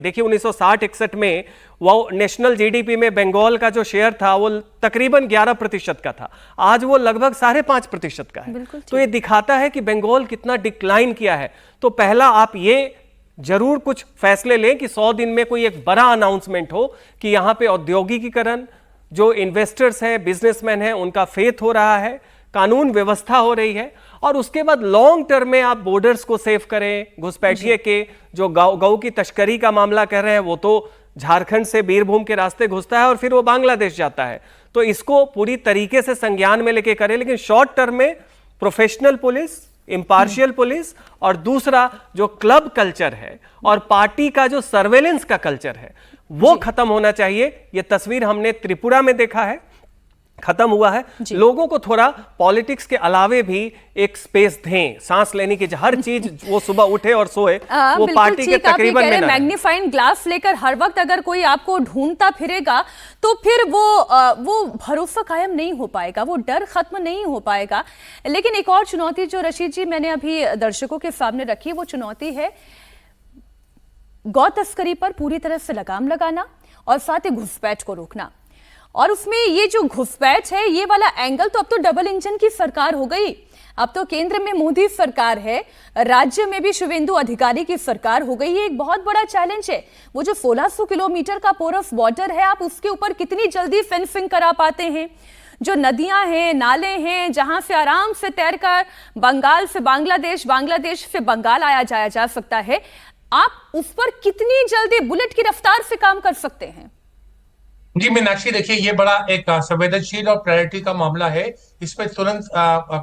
देखिए 1960-61 में वो नेशनल जीडीपी में बंगाल का जो शेयर था वो तकरीबन 11% का था, आज वो लगभग 5.5% का है। तो ये दिखाता है कि बंगाल कितना डिक्लाइन किया है। तो पहला आप ये जरूर कुछ फैसले लें कि 100 दिन में कोई एक बड़ा अनाउंसमेंट हो कि यहां पे औद्योगिकीकरण, जो इन्वेस्टर्स हैं, बिजनेसमैन हैं, उनका फेथ हो रहा है, कानून व्यवस्था हो रही है, और उसके बाद लॉन्ग टर्म में आप बॉर्डर्स को सेव करें। घुसपैठिए के जो गौ की तस्करी का मामला कर रहे हैं वो तो झारखंड से बीरभूम के रास्ते घुसता है और फिर वो बांग्लादेश जाता है, तो इसको पूरी तरीके से संज्ञान में लेके करें। लेकिन शॉर्ट टर्म में प्रोफेशनल पुलिस, इम्पार्शियल पुलिस, और दूसरा जो क्लब कल्चर है और पार्टी का जो सर्वेलेंस का कल्चर है वो खत्म होना चाहिए। ये तस्वीर हमने त्रिपुरा में देखा है, खत्म हुआ है। लोगों को थोड़ा पॉलिटिक्स के अलावे भी एक स्पेस दें, सांस लेने की, हर चीज वो सुबह उठे और सोए वो पार्टी के तकरीबन में ना। मैग्नीफाइंग ग्लास लेकर हर वक्त अगर कोई आपको ढूंढता फिरेगा तो फिर वो भरोसा कायम नहीं हो पाएगा, वो डर खत्म नहीं हो पाएगा। लेकिन एक और चुनौती जो रशीद जी मैंने अभी दर्शकों के सामने रखी, वो चुनौती है गौ तस्करी पर पूरी तरह से लगाम लगाना और साथ ही घुसपैठ को रोकना। और उसमें ये जो घुसपैठ है, ये वाला एंगल, तो अब तो डबल इंजन की सरकार हो गई। अब तो केंद्र में मोदी सरकार है, राज्य में भी शुवेंदु अधिकारी की सरकार हो गई। ये एक बहुत बड़ा चैलेंज है। वो जो 1600 किलोमीटर का पोरस बॉर्डर है, आप उसके ऊपर कितनी जल्दी फेंसिंग करा पाते हैं? जो नदियां हैं, नाले हैं, जहां से आराम से तैरकर बंगाल से बांग्लादेश, बांग्लादेश से बंगाल आया जाया जा सकता है, आप उस पर कितनी जल्दी बुलेट की रफ्तार से काम कर सकते हैं? जी मीनाक्षी, देखिए ये बड़ा एक संवेदनशील और प्रायोरिटी का मामला है। इस पर तुरंत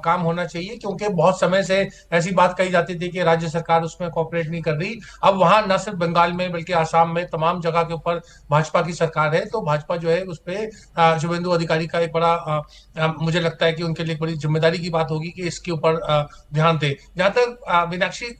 काम होना चाहिए, क्योंकि बहुत समय से ऐसी बात कही जाती थी कि राज्य सरकार उसमें कोऑपरेट नहीं कर रही। अब वहां न सिर्फ बंगाल में बल्कि आसाम में तमाम जगह के ऊपर भाजपा की सरकार है, तो भाजपा जो है उस पर शुभेंदु अधिकारी का एक बड़ा मुझे लगता है कि उनके लिए बड़ी जिम्मेदारी की बात होगी कि इसके ऊपर ध्यान दे। जहां तक मीनाक्षी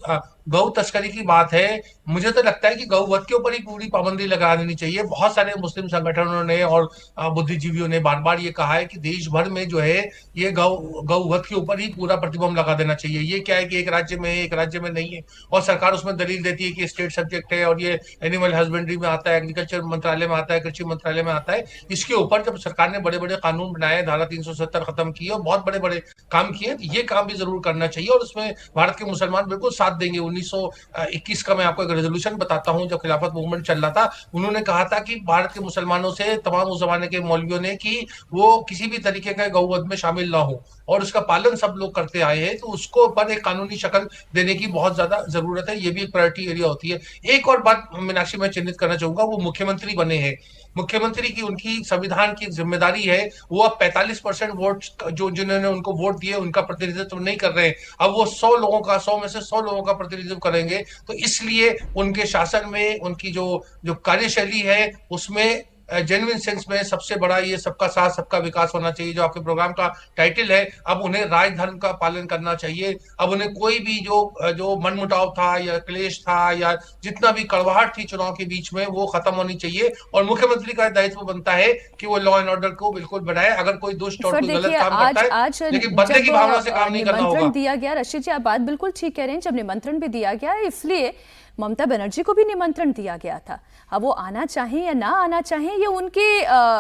गौ तस्करी की बात है, मुझे तो लगता है कि गौवध के ऊपर ही पूरी पाबंदी लगा देनी चाहिए। बहुत सारे मुस्लिम संगठनों ने और बुद्धिजीवियों ने बार बार ये कहा है कि देश भर में जो है ये गौवध के ऊपर ही पूरा प्रतिबंध लगा देना चाहिए। ये क्या है कि एक राज्य में है, एक राज्य में नहीं है, और सरकार उसमें दलील देती है कि स्टेट सब्जेक्ट है और ये एनिमल हस्बेंड्री में आता है, एग्रीकल्चर मंत्रालय में आता है, कृषि मंत्रालय में आता है। इसके ऊपर जब सरकार ने बड़े बड़े कानून बनाए, धारा 370 खत्म की और बहुत बड़े बड़े काम किए, ये काम भी जरूर करना चाहिए और उसमें भारत के मुसलमान बिल्कुल साथ देंगे। 1921 का मैं आपको एक रेजोल्यूशन बताता हूं, जब खिलाफत मूवमेंट चल रहा था, उन्होंने कहा था कि भारत के मुसलमानों से तमाम उस जमाने के मौलवियों ने कि वो किसी भी तरीके का गौवध में शामिल ना हो, और उसका पालन सब लोग करते आए हैं, तो उसको पर एक कानूनी शक्ल देने की बहुत ज्यादा जरूरत है। ये भी एक प्रायोरिटी एरिया होती है। एक और बात मीनाक्षी मैं चिन्हित करना चाहूंगा, वो मुख्यमंत्री बने हैं। मुख्यमंत्री की उनकी संविधान की जिम्मेदारी है, वो अब 45% वोट जो जिन्होंने उनको वोट दिए उनका प्रतिनिधित्व नहीं कर रहे हैं, अब वो 100 में से 100 लोगों का प्रतिनिधित्व करेंगे। तो इसलिए उनके शासन में उनकी जो कार्यशैली है उसमें जेन्युइन सेंस में सबसे बड़ा ये सबका साथ सबका विकास होना चाहिए, जो आपके प्रोग्राम का टाइटल है। अब उन्हें राजधर्म का पालन करना चाहिए। अब उन्हें कोई भी जो मनमुटाव था या क्लेश था या जितना भी कड़वाहट थी चुनाव के बीच में, वो खत्म होनी चाहिए। और मुख्यमंत्री का दायित्व बनता है कि वो लॉ एंड ऑर्डर को बिल्कुल बढ़ाए। अगर कोई दुष्ट और कोई गलत काम करता है, लेकिन बदले की भावना से काम नहीं करना होगा। दिया गया, रशीद जी आप बात बिल्कुल ठीक कह रहे हैं, जब निमंत्रण भी दिया गया, इसलिए ममता बनर्जी को भी निमंत्रण दिया गया था। अब वो आना चाहें या ना आना चाहें, ये उनके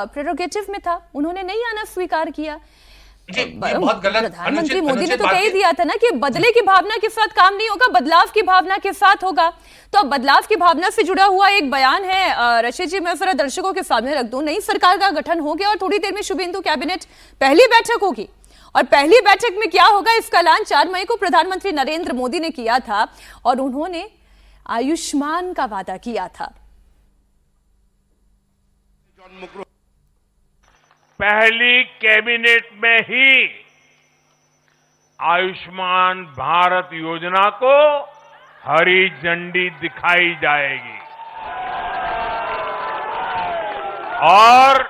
प्रेरोगेटिव में था, उन्होंने नहीं आना स्वीकार किया। प्रधानमंत्री मोदी ने तो कह ही दिया था ना कि बदले की भावना के साथ काम नहीं होगा, बदलाव की भावना के साथ होगा। तो अब बदलाव की भावना से जुड़ा हुआ एक बयान है, रशीद जी मैं जरा दर्शकों के सामने रख दूं। नई सरकार का गठन हो गया और थोड़ी देर में शुभेंदु कैबिनेट पहली बैठक होगी, और पहली बैठक में क्या होगा इसका ऐलान 4 मई को प्रधानमंत्री नरेंद्र मोदी ने किया था, और उन्होंने आयुष्मान का वादा किया था। पहली कैबिनेट में ही आयुष्मान भारत योजना को हरी झंडी दिखाई जाएगी, और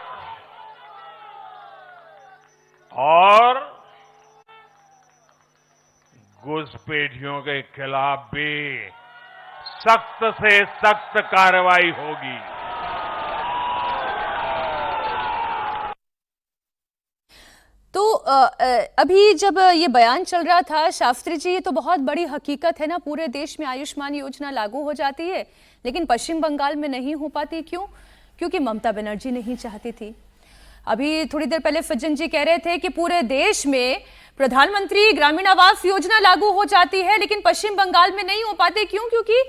घुसपैठियों के खिलाफ भी सख्त से सख्त कार्रवाई होगी। तो अभी जब ये बयान चल रहा था शास्त्री जी, ये तो बहुत बड़ी हकीकत है ना, पूरे देश में आयुष्मान योजना लागू हो जाती है, लेकिन पश्चिम बंगाल में नहीं हो पाती। क्यों? क्योंकि ममता बनर्जी नहीं चाहती थी। अभी थोड़ी देर पहले फज्जन जी कह रहे थे कि पूरे देश में प्रधानमंत्री ग्रामीण आवास योजना लागू हो जाती है, लेकिन पश्चिम बंगाल में नहीं हो पाती। क्यों? क्योंकि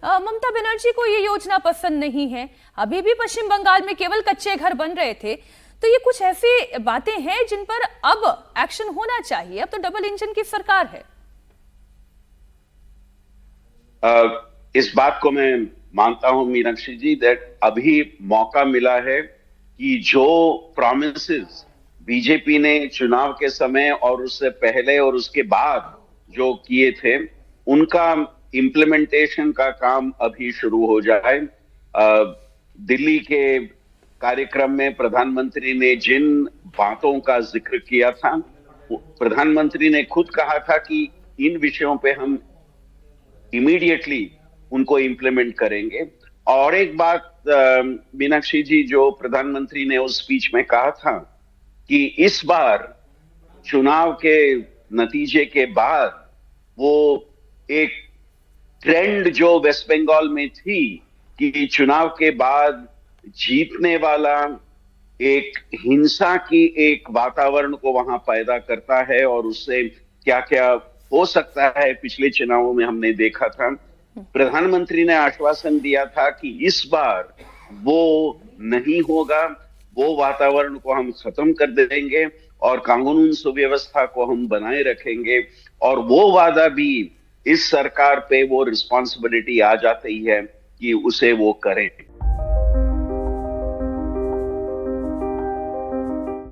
ममता बनर्जी को ये योजना पसंद नहीं है। अभी भी पश्चिम बंगाल में केवल कच्चे घर बन रहे थे। तो ये कुछ ऐसी बातें हैं जिन पर अब एक्शन होना चाहिए। अब तो डबल इंजन की सरकार है। इस बात को मैं मानता हूं मीनाक्षी जी, दैट अभी मौका मिला है कि जो प्रॉमिसेस बीजेपी ने चुनाव के समय और उससे पहले और उसके बाद जो किए थे, उनका इम्प्लीमेंटेशन का काम अभी शुरू हो जाए। दिल्ली के कार्यक्रम में प्रधानमंत्री ने जिन बातों का जिक्र किया था, प्रधानमंत्री ने खुद कहा था कि इन विषयों पे हम इमीडिएटली उनको इम्प्लीमेंट करेंगे। और एक बात मीनाक्षी जी, जो प्रधानमंत्री ने उस स्पीच में कहा था कि इस बार चुनाव के नतीजे के बाद वो एक ट्रेंड जो वेस्ट बंगाल में थी कि चुनाव के बाद जीतने वाला एक हिंसा की एक वातावरण को वहां पैदा करता है, और उससे क्या क्या हो सकता है पिछले चुनावों में हमने देखा था। प्रधानमंत्री ने आश्वासन दिया था कि इस बार वो नहीं होगा, वो वातावरण को हम खत्म कर देंगे और कानून सुव्यवस्था को हम बनाए रखेंगे। और वो वादा भी इस सरकार पे वो रिस्पॉन्सिबिलिटी आ जाती है कि उसे वो करें।